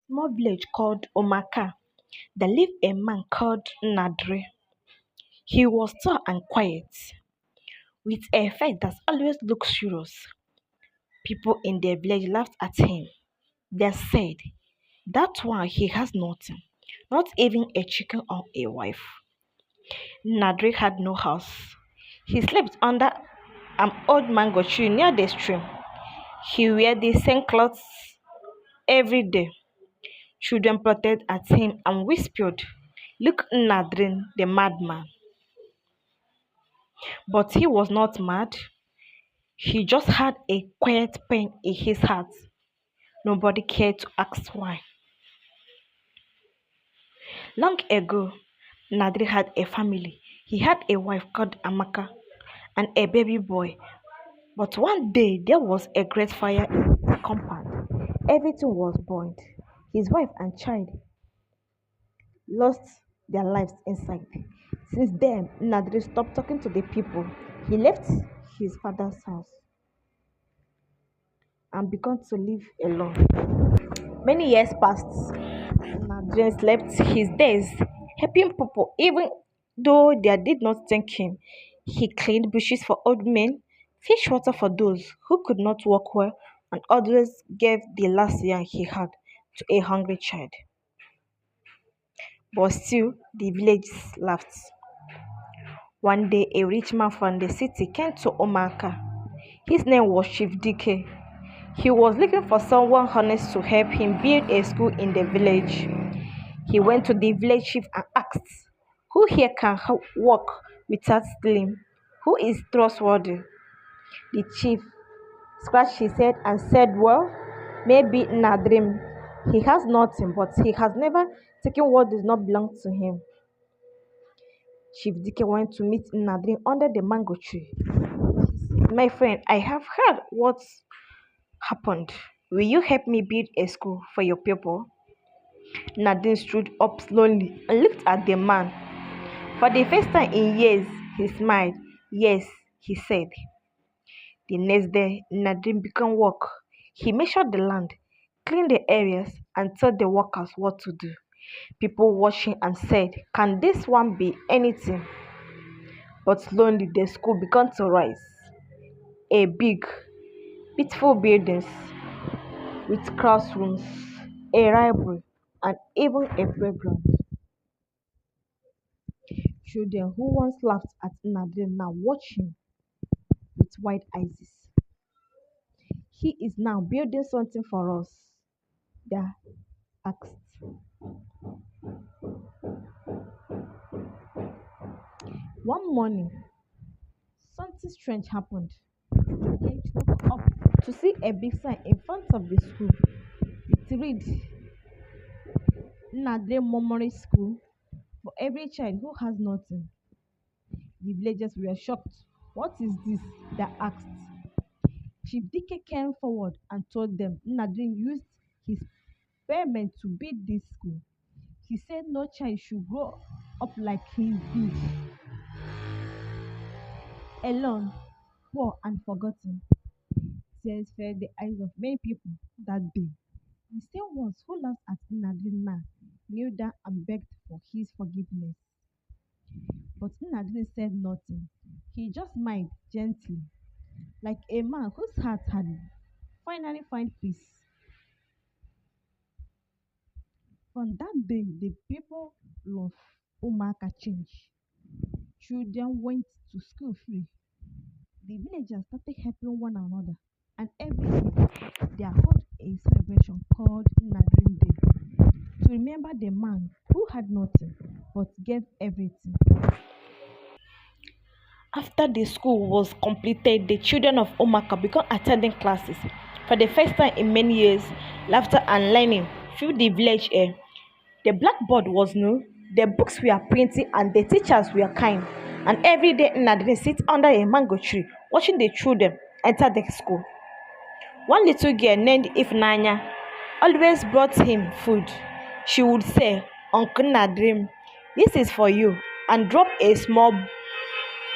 small village called Omaka, there lived a man called Nnadiri. He was tall and quiet, with a face that always looked serious. People in the village laughed at him. They said, that one he has nothing, not even a chicken or a wife. Nadri had no house. He slept under an old mango tree near the stream. He wore the same clothes every day. Children protested at him and whispered, look Nadrin, the madman. But he was not mad. He just had a quiet pain in his heart. Nobody cared to ask why. Long ago, Nadri had a family. He had a wife called Amaka and a baby boy. But one day there was a great fire in his compound. Everything was burned. His wife and child lost their lives inside. Since then, Nadri stopped talking to the people. He left his father's house and began to live alone. Many years passed. Nadri slept his days helping people even though they did not thank him. He cleaned bushes for old men, fetched water for those who could not walk well, and always gave the last yam he had to a hungry child. But still, the village laughed. One day, a rich man from the city came to Omaka. His name was Chief DK. He was looking for someone honest to help him build a school in the village. He went to the village chief and asked, who here can work without stealing? Who is trustworthy? The chief scratched his head and said, well, maybe Nadrim. He has nothing, but he has never taken what does not belong to him. Chief Dike went to meet Nnadiri under the mango tree. My friend, I have heard what happened. Will you help me build a school for your people? Nadine stood up slowly and looked at the man. For the first time in years, he smiled. Yes, he said. The next day, Nadine began work. He measured the land, cleaned the areas, and told the workers what to do. People watching and said, can this one be anything? But slowly the school began to rise. A big, beautiful buildings with classrooms, a library, and even a playground. Children who once laughed at Nnadiri now watch him with wide eyes. He is now building something for us. They asked. One morning, something strange happened. The village woke up to see a big sign in front of the school. It read, Nnadiri Memory School for every child who has nothing. The villagers were shocked. What is this? They asked. Chief Dike came forward and told them Nnadiri used his payment to build this school. He said no child should grow up like he did, alone, poor, and forgotten. Tears filled the eyes of many people that day. The same ones who laughed at Nnadiri now kneeled down and begged for his forgiveness. But Nnadiri said nothing. He just smiled gently, like a man whose heart had finally found peace. From that day, the people of Umaka changed. Children went to school free. The villagers started helping one another, and every year they held a celebration called Nnadiri Day to remember the man who had nothing but gave everything. After the school was completed, the children of Omaka began attending classes. For the first time in many years, laughter and learning filled the village air. The blackboard was new, the books were printed, and the teachers were kind. And every day, Nnadiri sits under a mango tree, watching the children enter the school. One little girl named Ifnanya always brought him food. She would say, Uncle Nnadiri, this is for you, and drop a small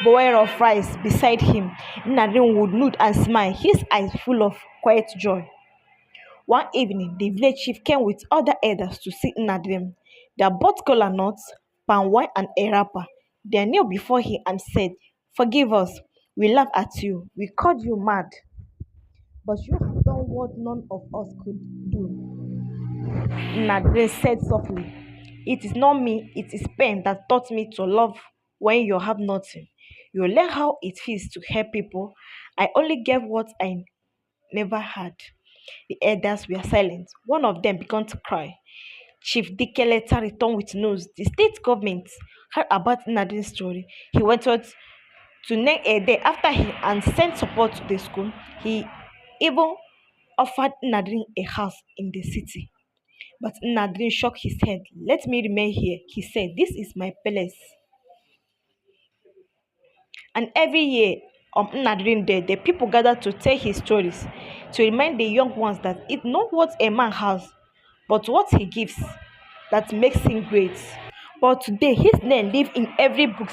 bowl of rice beside him. Nnadiri would nod and smile, his eyes full of quiet joy. One evening, the village chief came with other elders to see Nnadiri. They bought kola nuts, palm wine, and a wrapper. They knelt before him and said, "Forgive us. We laughed at you. We called you mad. But you have done what none of us could do." Nnadiri said softly, "It is not me, it is pain that taught me to love when you have nothing. You learn how it feels to help people. I only gave what I never had." The elders were silent. One of them began to cry. Chief Dike later returned with news. The state government heard about Nnadiri's story. He went out to name a day after he and sent support to the school. He even offered Nnadiri a house in the city. But Nnadiri shook his head. "Let me remain here," he said. "This is my palace." And every year on Nnadiri Day, the people gather to tell his stories, to remind the young ones that it's not what a man has, but what he gives that makes him great. But today, his name lives in every book